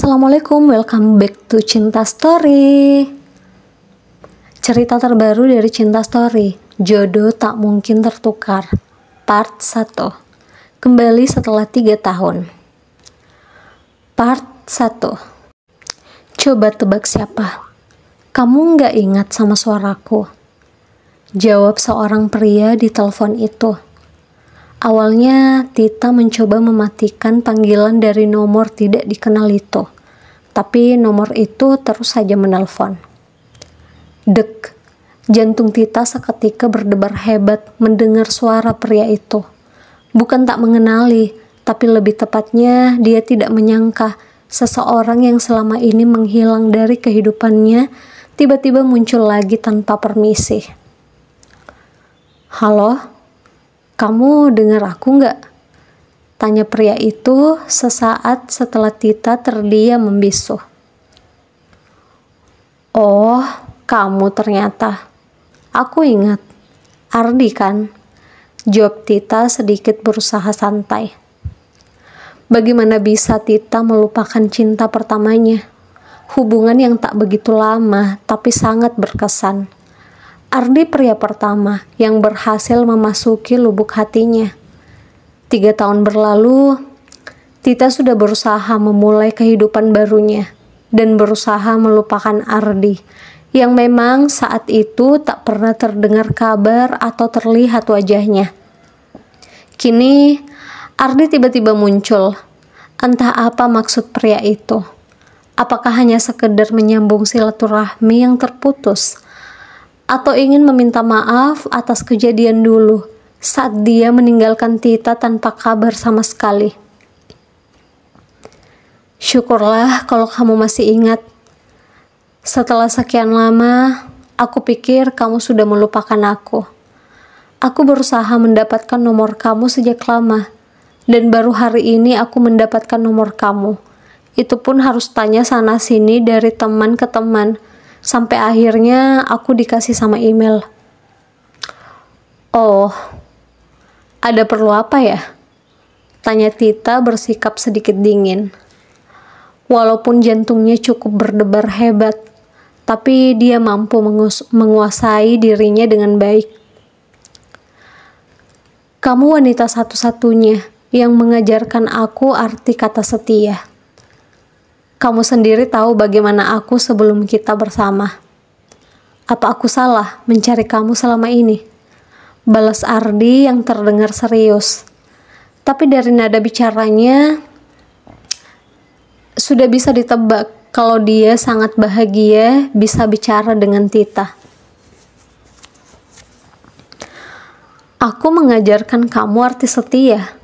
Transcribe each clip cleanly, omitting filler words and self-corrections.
Assalamualaikum, welcome back to Cinta Story. Cerita terbaru dari Cinta Story, Jodoh Tak Mungkin Tertukar, Part 1. Kembali setelah 3 tahun. Part 1. Coba tebak siapa? Kamu nggak ingat sama suaraku? Jawab seorang pria di telepon itu. Awalnya, Tita mencoba mematikan panggilan dari nomor tidak dikenal itu. Tapi nomor itu terus saja menelpon. Dek, jantung Tita seketika berdebar hebat mendengar suara pria itu. Bukan tak mengenali, tapi lebih tepatnya dia tidak menyangka seseorang yang selama ini menghilang dari kehidupannya tiba-tiba muncul lagi tanpa permisi. Halo? Kamu dengar aku nggak? Tanya pria itu sesaat setelah Tita terdiam membisu. Oh, kamu ternyata. Aku ingat. Ardi kan? Jawab Tita sedikit berusaha santai. Bagaimana bisa Tita melupakan cinta pertamanya? Hubungan yang tak begitu lama tapi sangat berkesan. Ardi pria pertama yang berhasil memasuki lubuk hatinya. 3 tahun berlalu, Tita sudah berusaha memulai kehidupan barunya dan berusaha melupakan Ardi yang memang saat itu tak pernah terdengar kabar atau terlihat wajahnya. Kini, Ardi tiba-tiba muncul. Entah apa maksud pria itu. Apakah hanya sekedar menyambung silaturahmi yang terputus? Atau ingin meminta maaf atas kejadian dulu saat dia meninggalkan Tita tanpa kabar sama sekali. Syukurlah kalau kamu masih ingat. Setelah sekian lama, aku pikir kamu sudah melupakan aku. Aku berusaha mendapatkan nomor kamu sejak lama, dan baru hari ini aku mendapatkan nomor kamu. Itu pun harus tanya sana-sini dari teman ke teman, sampai akhirnya aku dikasih sama email. Oh, ada perlu apa ya? Tanya Tita bersikap sedikit dingin. Walaupun jantungnya cukup berdebar hebat, tapi dia mampu menguasai dirinya dengan baik. Kamu wanita satu-satunya yang mengajarkan aku arti kata setia. Kamu sendiri tahu bagaimana aku sebelum kita bersama. Apa aku salah mencari kamu selama ini? Balas Ardi yang terdengar serius. Tapi dari nada bicaranya, sudah bisa ditebak kalau dia sangat bahagia bisa bicara dengan Tita. Aku mengajarkan kamu arti setia.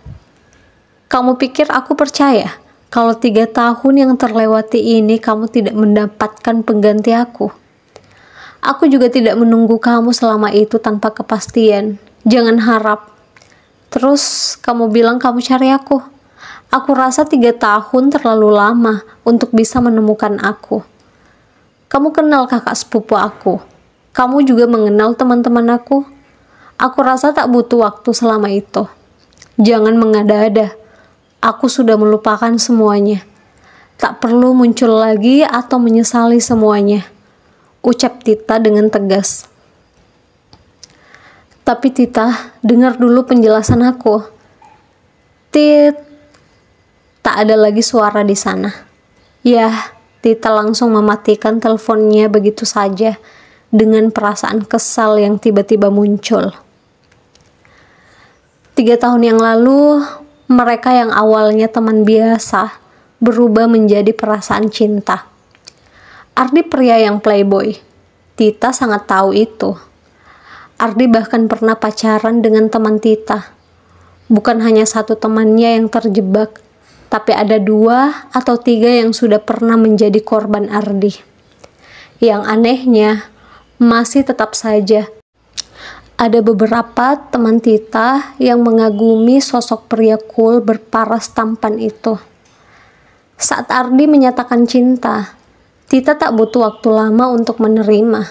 Kamu pikir aku percaya? Kalau 3 tahun yang terlewati ini kamu tidak mendapatkan pengganti aku. Aku juga tidak menunggu kamu selama itu tanpa kepastian. Jangan harap. Terus kamu bilang kamu cari aku. Aku rasa 3 tahun terlalu lama untuk bisa menemukan aku. Kamu kenal kakak sepupu aku. Kamu juga mengenal teman-teman aku. Aku rasa tak butuh waktu selama itu. Jangan mengada-ada. Aku sudah melupakan semuanya. Tak perlu muncul lagi atau menyesali semuanya. Ucap Tita dengan tegas. Tapi Tita, dengar dulu penjelasan aku. Tit. Tak ada lagi suara di sana. Ya, Tita langsung mematikan teleponnya begitu saja dengan perasaan kesal yang tiba-tiba muncul. 3 tahun yang lalu, mereka yang awalnya teman biasa berubah menjadi perasaan cinta. Ardi pria yang playboy. Tita sangat tahu itu. Ardi bahkan pernah pacaran dengan teman Tita. Bukan hanya satu temannya yang terjebak, tapi ada 2 atau 3 yang sudah pernah menjadi korban Ardi. Yang anehnya, masih tetap saja ada beberapa teman Tita yang mengagumi sosok pria cool berparas tampan itu. Saat Ardi menyatakan cinta, Tita tak butuh waktu lama untuk menerima.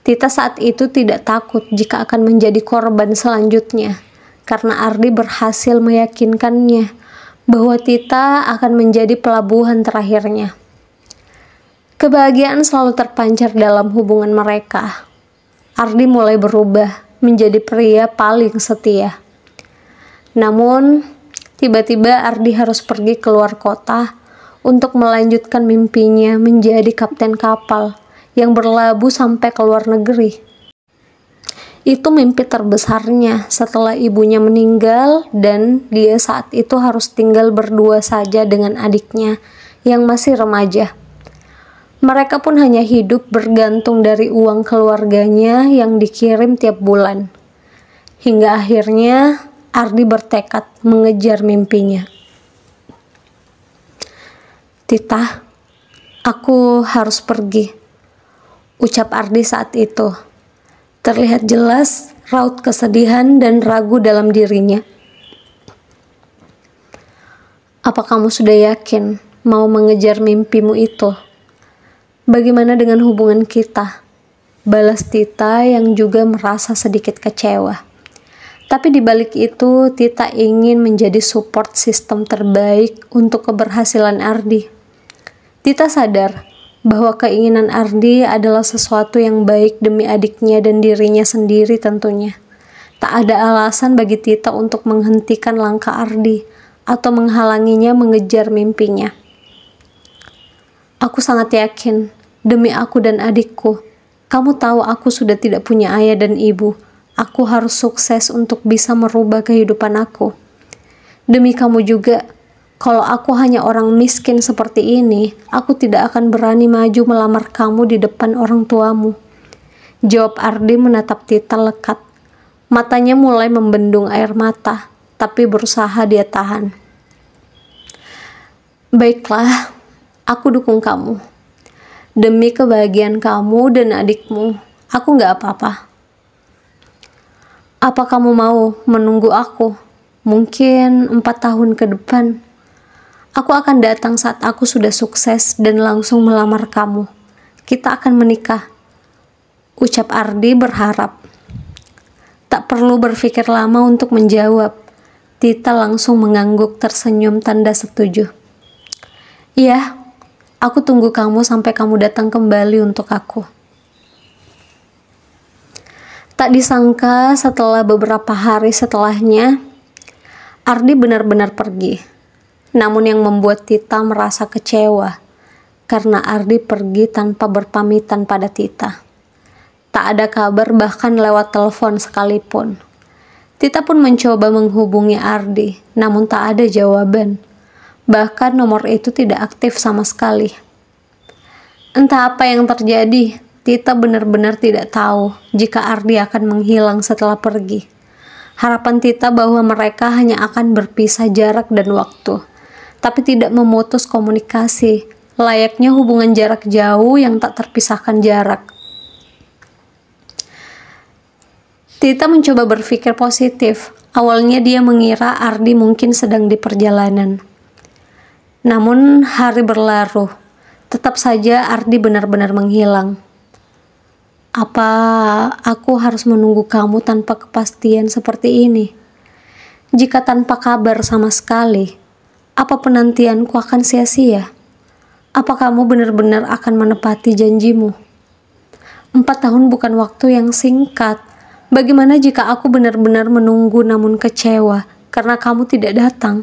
Tita saat itu tidak takut jika akan menjadi korban selanjutnya, karena Ardi berhasil meyakinkannya bahwa Tita akan menjadi pelabuhan terakhirnya. Kebahagiaan selalu terpancar dalam hubungan mereka. Ardi mulai berubah menjadi pria paling setia. Namun, tiba-tiba Ardi harus pergi keluar kota untuk melanjutkan mimpinya menjadi kapten kapal yang berlabuh sampai ke luar negeri. Itu mimpi terbesarnya setelah ibunya meninggal dan dia saat itu harus tinggal berdua saja dengan adiknya yang masih remaja. Mereka pun hanya hidup bergantung dari uang keluarganya yang dikirim tiap bulan. Hingga akhirnya Ardi bertekad mengejar mimpinya. "Tita, aku harus pergi," ucap Ardi saat itu. Terlihat jelas raut kesedihan dan ragu dalam dirinya. "Apa kamu sudah yakin mau mengejar mimpimu itu? Bagaimana dengan hubungan kita?" balas Tita yang juga merasa sedikit kecewa. Tapi di balik itu, Tita ingin menjadi support sistem terbaik untuk keberhasilan Ardi. Tita sadar bahwa keinginan Ardi adalah sesuatu yang baik demi adiknya dan dirinya sendiri tentunya. Tak ada alasan bagi Tita untuk menghentikan langkah Ardi atau menghalanginya mengejar mimpinya. "Aku sangat yakin, demi aku dan adikku. Kamu tahu aku sudah tidak punya ayah dan ibu. Aku harus sukses untuk bisa merubah kehidupan aku. Demi kamu juga. Kalau aku hanya orang miskin seperti ini, aku tidak akan berani maju melamar kamu di depan orang tuamu," jawab Ardi menatap Tita lekat. Matanya mulai membendung air mata, tapi berusaha dia tahan. "Baiklah, aku dukung kamu. Demi kebahagiaan kamu dan adikmu, aku gak apa-apa. Apa kamu mau menunggu aku? Mungkin 4 tahun ke depan. Aku akan datang saat aku sudah sukses dan langsung melamar kamu. Kita akan menikah," ucap Ardi berharap. Tak perlu berpikir lama untuk menjawab. Tita langsung mengangguk tersenyum tanda setuju. "Iya, aku tunggu kamu sampai kamu datang kembali untuk aku." Tak disangka setelah beberapa hari setelahnya, Ardi benar-benar pergi. Namun yang membuat Tita merasa kecewa, karena Ardi pergi tanpa berpamitan pada Tita. Tak ada kabar bahkan lewat telepon sekalipun. Tita pun mencoba menghubungi Ardi, namun tak ada jawaban. Bahkan nomor itu tidak aktif sama sekali. Entah apa yang terjadi, Tita benar-benar tidak tahu jika Ardi akan menghilang setelah pergi. Harapan Tita bahwa mereka hanya akan berpisah jarak dan waktu, tapi tidak memutus komunikasi, layaknya hubungan jarak jauh yang tak terpisahkan jarak. Tita mencoba berpikir positif. Awalnya dia mengira Ardi mungkin sedang di perjalanan. Namun hari berlalu, tetap saja Ardi benar-benar menghilang. "Apa aku harus menunggu kamu tanpa kepastian seperti ini? Jika tanpa kabar sama sekali, apa penantianku akan sia-sia? Apa kamu benar-benar akan menepati janjimu? 4 tahun bukan waktu yang singkat. Bagaimana jika aku benar-benar menunggu namun kecewa karena kamu tidak datang?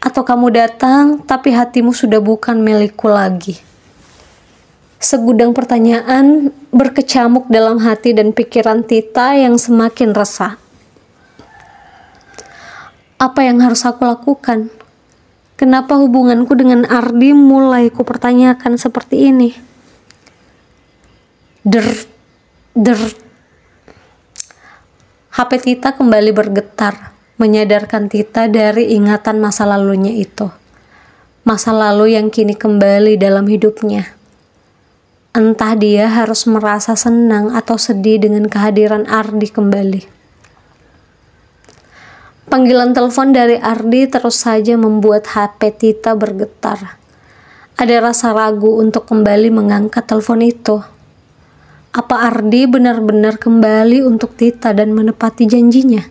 Atau kamu datang tapi hatimu sudah bukan milikku lagi?" Segudang pertanyaan berkecamuk dalam hati dan pikiran Tita yang semakin resah. Apa yang harus aku lakukan? Kenapa hubunganku dengan Ardi mulai kupertanyakan seperti ini? HP Tita kembali bergetar, menyadarkan Tita dari ingatan masa lalunya itu. Masa lalu yang kini kembali dalam hidupnya. Entah dia harus merasa senang atau sedih dengan kehadiran Ardi kembali. Panggilan telepon dari Ardi terus saja membuat HP Tita bergetar. Ada rasa ragu untuk kembali mengangkat telepon itu. Apa Ardi benar-benar kembali untuk Tita dan menepati janjinya?